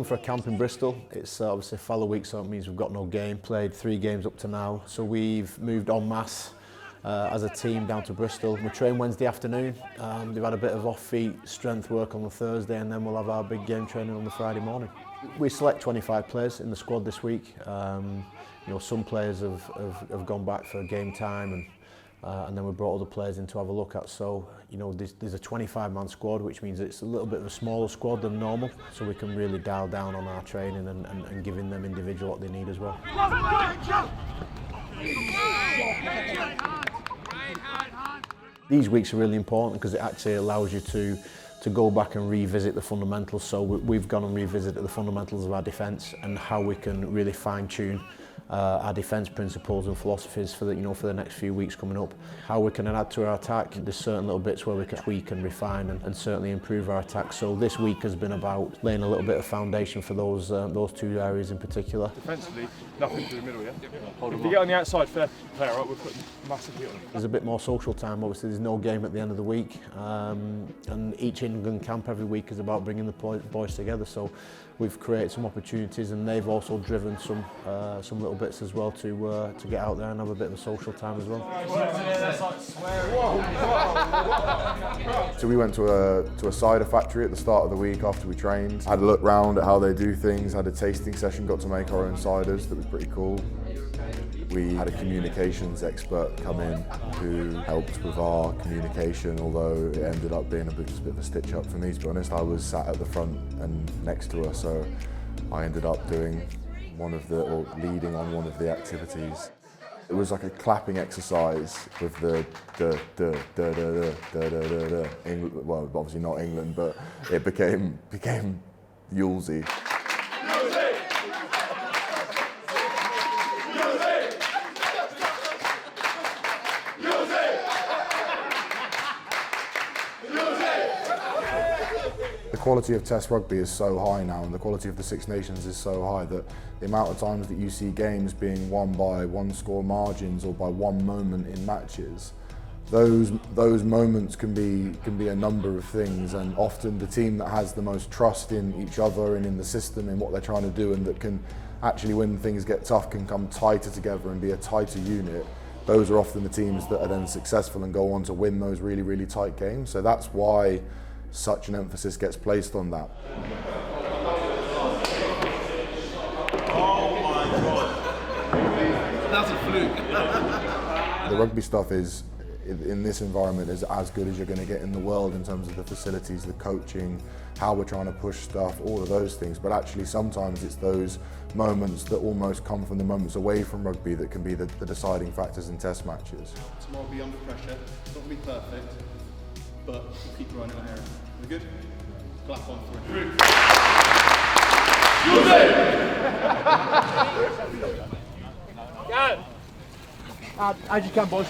for a camp in Bristol. It's obviously fallow week, so it means we've got no game. Played 3 games up to now, so we've moved en masse as a team down to Bristol. We train Wednesday afternoon. They've had a bit of off-feet strength work on the Thursday, and then we'll have our big game training on the Friday morning. We select 25 players in the squad this week. You know, some players have gone back for game time, and then we brought other players in to have a look at. So, you know, there's a 25-man squad, which means it's a little bit of a smaller squad than normal, so we can really dial down on our training and giving them individual what they need as well. These weeks are really important because it actually allows you to go back and revisit the fundamentals. So we've gone and revisited the fundamentals of our defence and how we can really fine-tune our defence principles and philosophies for the next few weeks coming up. How we can add to our attack. There's certain little bits where we can tweak and refine and certainly improve our attack. So this week has been about laying a little bit of foundation for those 2 areas in particular. Defensively, nothing through the middle, yeah? If you get on the outside, fair play, right, we're putting massive heat on them. There's a bit more social time. Obviously there's no game at the end of the week, and each England camp every week is about bringing the boys together. So we've created some opportunities, and they've also driven some little bits as well to get out there and have a bit of a social time as well. So we went to a cider factory at the start of the week after we trained. Had a look round at how they do things, had a tasting session, got to make our own ciders. That was pretty cool. We had a communications expert come in who helped with our communication, although it ended up being just a bit of a stitch up for me, to be honest. I was sat at the front and next to her, so I ended up doing leading on one of the activities. It was like a clapping exercise with well, obviously not England, but it became Yulesy. The quality of Test rugby is so high now, and the quality of the Six Nations is so high that the amount of times that you see games being won by 1-score margins or by one moment in matches, those moments can be a number of things, and often the team that has the most trust in each other and in the system and what they're trying to do, and that can actually, when things get tough, can come tighter together and be a tighter unit. Those are often the teams that are then successful and go on to win those really, really tight games. So that's why such an emphasis gets placed on that. Oh my God. That's a fluke. The rugby stuff is, in this environment, is as good as you're going to get in the world in terms of the facilities, the coaching, how we're trying to push stuff, all of those things. But actually sometimes it's those moments that almost come from the moments away from rugby that can be the deciding factors in Test matches. Tomorrow will be under pressure. It's not going to be perfect, but we'll keep running our hair. We good? Clap on through. As you can, boys.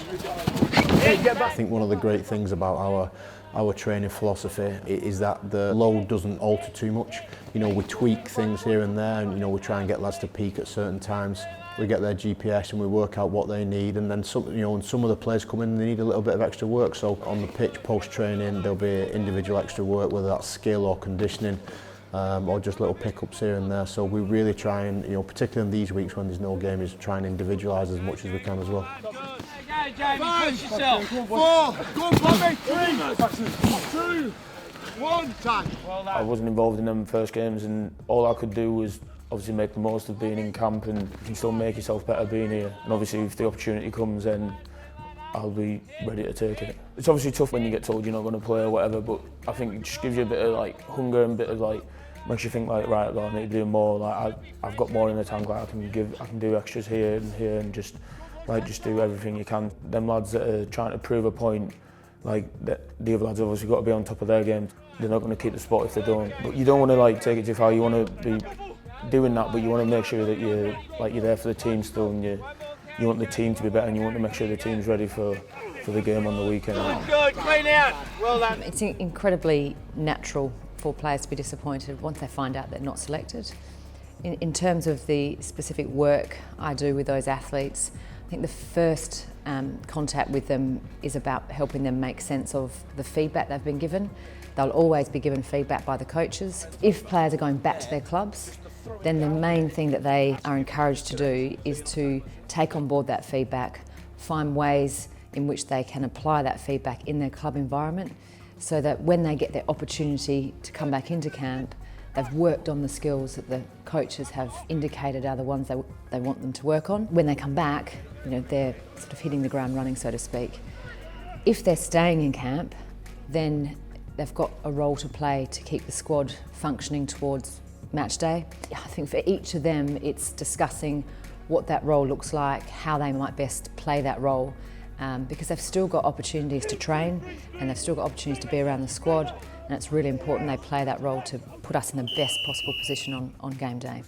I think one of the great things about our training philosophy is that the load doesn't alter too much. You know, we tweak things here and there, and you know, we try and get lads to peak at certain times. We get their GPS and we work out what they need, and then some of the players come in and they need a little bit of extra work. So on the pitch, post-training, there'll be individual extra work, whether that's skill or conditioning, or just little pickups here and there. So we really try and, you know, particularly in these weeks when there's no game, is try and individualise as much as we can as well. Push yourself. 4, go on, Bobby. 3, 2, 1, time. I wasn't involved in them first games, and all I could do was obviously make the most of being in camp, and you can still make yourself better being here. And obviously if the opportunity comes, then I'll be ready to take it. It's obviously tough when you get told you're not going to play or whatever, but I think it just gives you a bit of like hunger and a bit of like, makes you think like, right, I need to do more. Like I've got more in the tank. Like I can do extras here and here, and just do everything you can. Them lads that are trying to prove a point, like the other lads have obviously got to be on top of their game. They're not going to keep the spot if they don't. But you don't want to like take it too far. You want to be doing that, but you want to make sure that you're there for the team still, and you want the team to be better, and you want to make sure the team's ready for the game on the weekend. Good, clean out. Well done. It's incredibly natural for players to be disappointed once they find out they're not selected. In terms of the specific work I do with those athletes, I think the first contact with them is about helping them make sense of the feedback they've been given. They'll always be given feedback by the coaches. If players are going back to their clubs, then the main thing that they are encouraged to do is to take on board that feedback, find ways in which they can apply that feedback in their club environment, so that when they get their opportunity to come back into camp, they've worked on the skills that the coaches have indicated are the ones they want them to work on. When they come back, they're sort of hitting the ground running, so to speak. If they're staying in camp, then they've got a role to play to keep the squad functioning towards match day. I think for each of them, it's discussing what that role looks like, how they might best play that role, because they've still got opportunities to train and they've still got opportunities to be around the squad, and it's really important they play that role to put us in the best possible position on game day.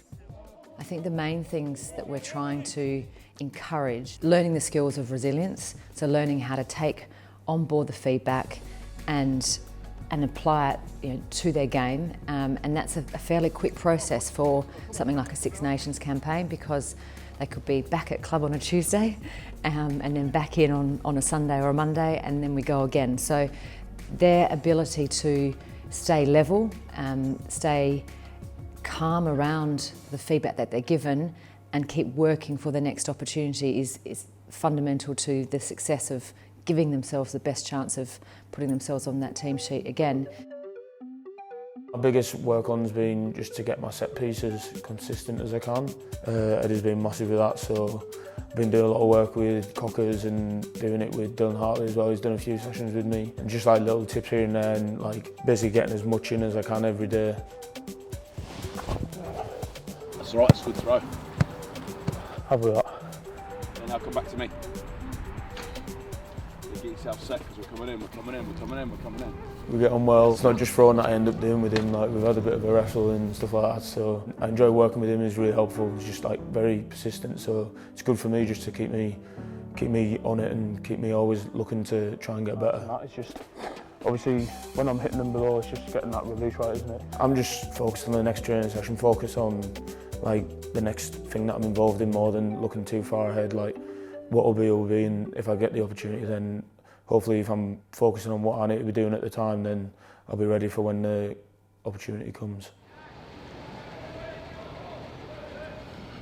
I think the main things that we're trying to encourage, learning the skills of resilience, so learning how to take on board the feedback and apply it to their game, and that's a fairly quick process for something like a Six Nations campaign, because they could be back at club on a Tuesday and then back in on a Sunday or a Monday, and then we go again. So their ability to stay level, stay calm around the feedback that they're given and keep working for the next opportunity is fundamental to the success of giving themselves the best chance of putting themselves on that team sheet again. My biggest work on's been just to get my set pieces consistent as I can. Eddie's been massive with that, so I've been doing a lot of work with Cockers and doing it with Dylan Hartley as well. He's done a few sessions with me, and just like little tips here and there, and like basically getting as much in as I can every day. That's all right, it's a good throw. Have we that? And now come back to me. Get yourself set, because we're coming in. We get on well. It's not just throwing that I end up doing with him. Like, we've had a bit of a wrestle and stuff like that, so I enjoy working with him. He's really helpful. He's just like very persistent, so it's good for me just to keep me on it and keep me always looking to try and get better. It's just obviously when I'm hitting them below, it's just getting that release right, isn't it? I'm just focused on the next training session, focus on like the next thing that I'm involved in more than looking too far ahead. Like, what will be, and if I get the opportunity, then hopefully if I'm focusing on what I need to be doing at the time, then I'll be ready for when the opportunity comes.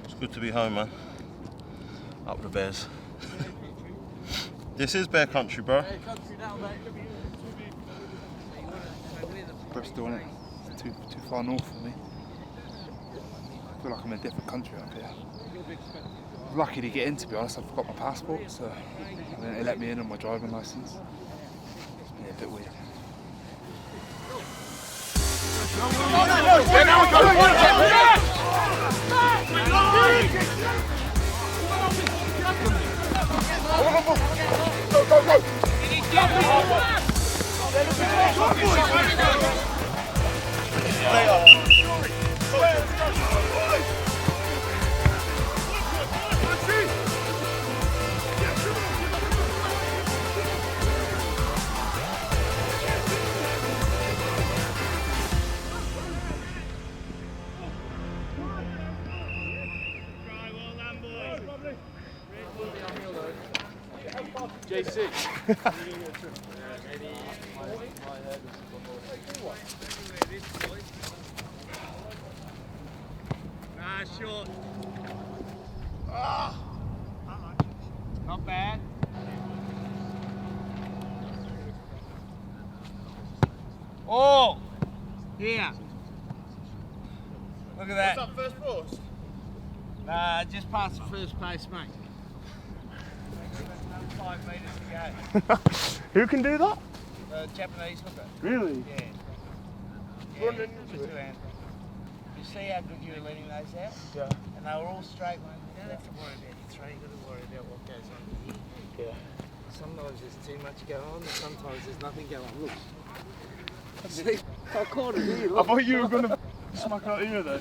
It's good to be home, man. Up the Bears. This is Bear Country, bro. Bristol, innit? It's too far north for me. I feel like I'm in a different country up here. I was lucky to get in, to be honest. I forgot my passport, so and then they let me in on my driving licence. Yeah, a bit weird. JC. Short. Not bad. Oh! Here. Look at that. What's up, first post? Just past the first base, mate. 5 metres to go. Who can do that? Japanese hooker. Really? Yeah. Running Just into it. 2 hands. You see how good you were letting those out? Yeah. And they were all straight, mate. You don't have to worry about your throw, you've got to worry about what goes on here. Yeah. Sometimes there's too much going on, and sometimes there's nothing going on. Look. See? I caught it here, look. I thought you were going to smack out here then.